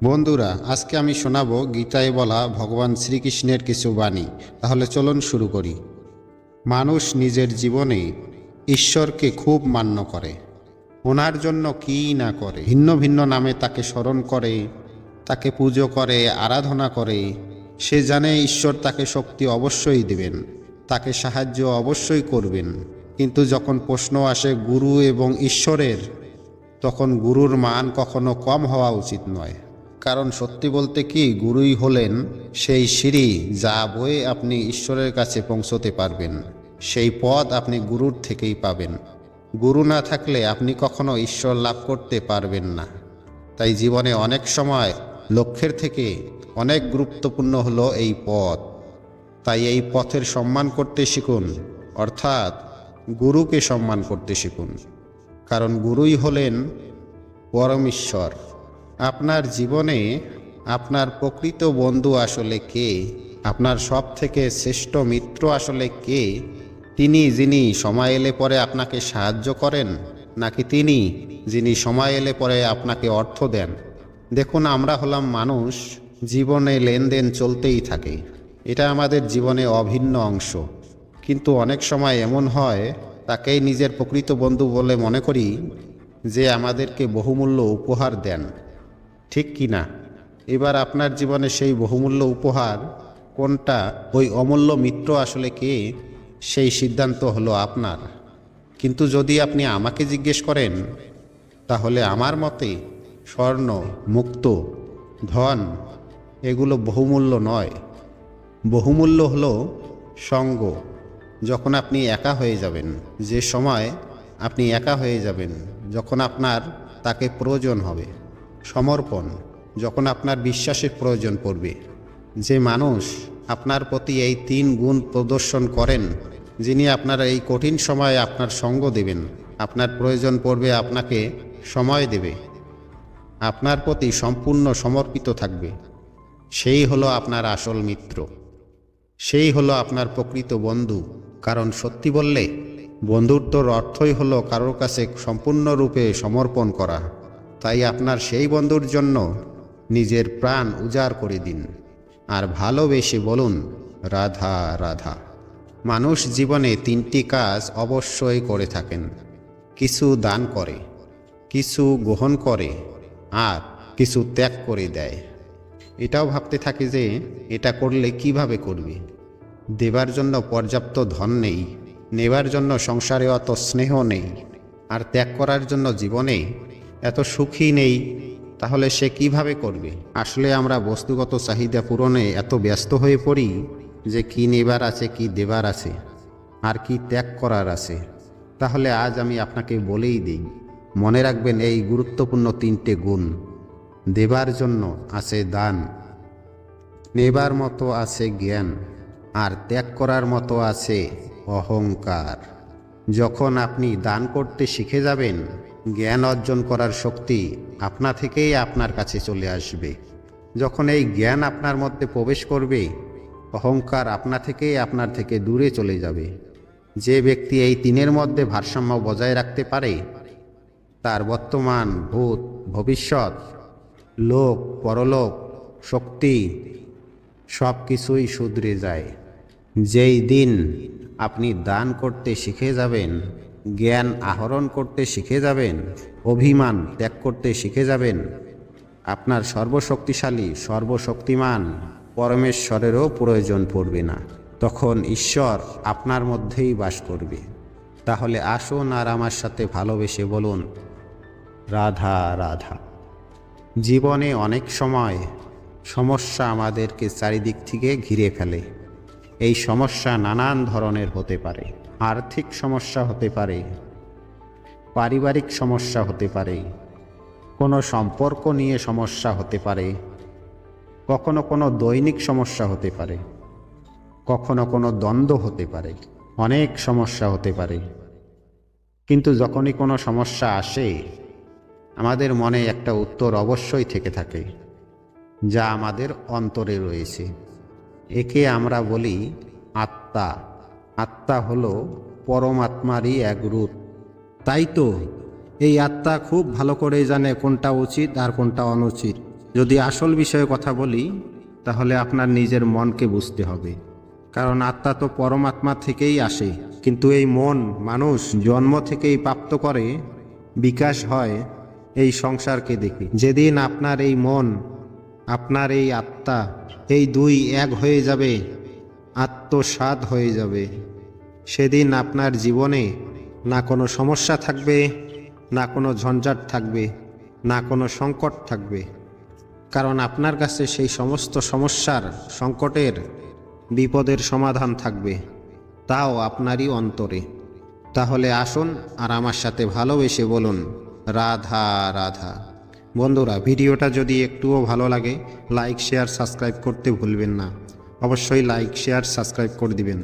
বন্ধুরা, আজকে আমি শোনাবো গীতায় বলা ভগবান শ্রীকৃষ্ণের কিছু বাণী। তাহলে চলুন শুরু করি। মানুষ নিজের জীবনে ঈশ্বরকে খুব মান্য করে, ওনার জন্য কী না করে। ভিন্ন ভিন্ন নামে তাকে স্মরণ করে, তাকে পুজো করে, আরাধনা করে। সে জানে ঈশ্বর তাকে শক্তি অবশ্যই দেবেন, তাকে সাহায্য অবশ্যই করবেন। কিন্তু যখন প্রশ্ন আসে গুরু এবং ঈশ্বরের, তখন গুরুর মান কখনো কম হওয়া উচিত নয়। কারণ সত্যি বলতে কি, গুরুই হলেন সেই সিঁড়ি যা বয়ে আপনি ঈশ্বরের কাছে পৌঁছতে পারবেন। সেই পথ আপনি গুরুর থেকেই পাবেন। গুরু না থাকলে আপনি কখনো ঈশ্বর লাভ করতে পারবেন না। তাই জীবনে অনেক সময় লক্ষ্যের থেকে অনেক গুরুত্বপূর্ণ হলো এই পথ। তাই এই পথের সম্মান করতে শিখুন, অর্থাৎ গুরুকে সম্মান করতে শিখুন। কারণ গুরুই হলেন পরমেশ্বর। আপনার জীবনে আপনার প্রকৃত বন্ধু আসলে কে? আপনার সব থেকে শ্রেষ্ঠ মিত্র আসলে কে? তিনি যিনি সময় এলে পরে আপনাকে সাহায্য করেন, নাকি তিনি যিনি সময় এলে পরে আপনাকে অর্থ দেন? দেখুন, আমরা হলাম মানুষ, জীবনে লেনদেন চলতেই থাকে। এটা আমাদের জীবনে অভিন্ন অংশ। কিন্তু অনেক সময় এমন হয়, তাকেই নিজের প্রকৃত বন্ধু বলে মনে করি, যে আমাদেরকে বহুমূল্য উপহার দেন। ঠিক কি না? এবার আপনার জীবনে সেই বহুমূল্য উপহার কোনটা, ওই অমূল্য মিত্র আসলে কে, সেই সিদ্ধান্ত হলো আপনার। কিন্তু যদি আপনি আমাকে জিজ্ঞেস করেন, তাহলে আমার মতে স্বর্ণ, মুক্ত, ধন এগুলো বহুমূল্য নয়। বহুমূল্য হলো সঙ্গ। যখন আপনি একা হয়ে যাবেন, যে সময় আপনি একা হয়ে যাবেন, যখন আপনার তাকে প্রয়োজন হবে। সমর্পণ, যখন আপনার বিশ্বাসের প্রয়োজন পড়বে। যে মানুষ আপনার প্রতি এই 3 গুণ প্রদর্শন করেন, যিনি আপনার এই কঠিন সময়ে আপনার সঙ্গ দেবেন, আপনার প্রয়োজন পড়বে আপনাকে সময় দেবে, আপনার প্রতি সম্পূর্ণ সমর্পিত থাকবে, সেই হলো আপনার আসল মিত্র। সেই হলো আপনার প্রকৃত বন্ধু। কারণ সত্যি বললে, বন্ধুত্বর অর্থই হলো কারোর কাছে সম্পূর্ণরূপে সমর্পণ করা। তাই আপনার সেই বন্ধুর জন্য নিজের প্রাণ উজাড় করে দিন, আর ভালোবেসে বলুন, রাধা রাধা। মানুষ জীবনে 3টি কাজ অবশ্যই করে থাকেন: কিছু দান করে, কিছু গ্রহণ করে, আর কিছু ত্যাগ করে দেয়। এটাও ভাবতে থাকে যে এটা করলে কিভাবে করবে। দেবার জন্য পর্যাপ্ত ধন নেই, নেবার জন্য সংসারে অত স্নেহ নেই, আর ত্যাগ করার জন্য জীবনে এত সুখী নেই। তাহলে সে কিভাবে করবে? আসলে আমরা বস্তুগত চাহিদা পূরণে এত ব্যস্ত হয়ে পড়ি যে কি নেবার আছে, কি দেবার আছে, আর কি ত্যাগ করার আছে। তাহলে আজ আমি আপনাকে বলেই দিই, মনে রাখবেন এই গুরুত্বপূর্ণ 3টে গুণ। দেবার জন্য আছে দান, নেবার মতো আছে জ্ঞান, আর ত্যাগ করার মতো আছে অহংকার। যখন আপনি দান করতে শিখে যাবেন, জ্ঞান অর্জন করার শক্তি আপনা থেকেই আপনার কাছে চলে আসবে। যখন এই জ্ঞান আপনার মধ্যে প্রবেশ করবে, অহংকার আপনার থেকে দূরে চলে যাবে। যে ব্যক্তি এই 3-এর মধ্যে ভারসাম্য বজায় রাখতে পারে, তার বর্তমান, ভূত, ভবিষ্যৎ, লোক, পরলোক, শক্তি সব কিছুই শুধরে যায়। যেই দিন আপনি দান করতে শিখে যাবেন, জ্ঞান আহরণ করতে শিখে যাবেন, অভিমান ত্যাগ করতে শিখে যাবেন, আপনার সর্বশক্তিশালী, সর্বশক্তিমান পরমেশ্বরেরও প্রয়োজন পড়বে না। তখন ঈশ্বর আপনার মধ্যেই বাস করবে। তাহলে আসুন আর আমার সাথে ভালোবেসে বলুন, রাধা রাধা। জীবনে অনেক সময় সমস্যা আমাদেরকে চারিদিক থেকে ঘিরে ফেলে। এই সমস্যা নানান ধরনের হতে পারে। আর্থিক সমস্যা হতে পারে, পারিবারিক সমস্যা হতে পারে, কোনো সম্পর্ক নিয়ে সমস্যা হতে পারে, কখনো কোনো দৈনিক সমস্যা হতে পারে, কখনো কোনো দ্বন্দ্ব হতে পারে, অনেক সমস্যা হতে পারে। কিন্তু যখনই কোনো সমস্যা আসে, আমাদের মনে একটা উত্তর অবশ্যই থেকে থাকে, যা আমাদের অন্তরে রয়েছে। একে আমরা বলি আত্মা। আত্মা হলো পরমাত্মারই এক রূপ। তাই তো এই আত্মা খুব ভালো করে জানে কোনটা উচিত আর কোনটা অনুচিত। যদি আসল বিষয়ে কথা বলি তাহলে আপনার নিজের মনকে বুঝতে হবে, কারণ আত্মা তো পরমাত্মা থেকেই আসে, কিন্তু এই মন মানুষ জন্ম থেকেই প্রাপ্ত করে, বিকাশ হয় এই সংসারকে দেখে। যেদিন আপনার এই মন, আপনার এই আত্মা, এই দুই এক হয়ে যাবে, আত্মসাৎ হয়ে যাবে, সেদিন আপনার জীবনে না কোনো সমস্যা থাকবে, না কোনো ঝঞ্ঝাট থাকবে, না কোনো সংকট থাকবে, কারণ আপনার কাছে সেই সমস্ত সমস্যার, সংকটের, বিপদের সমাধান থাকবে, তাও আপনারই অন্তরে। তাহলে আসুন আর আমার সাথে ভালোবেসে বলুন রাধা রাধা। বন্ধুরা, ভিডিওটা যদি একটুও ভালো লাগে লাইক শেয়ার সাবস্ক্রাইব করতে ভুলবেন না। অবশ্যই লাইক শেয়ার সাবস্ক্রাইব করে দিবেন।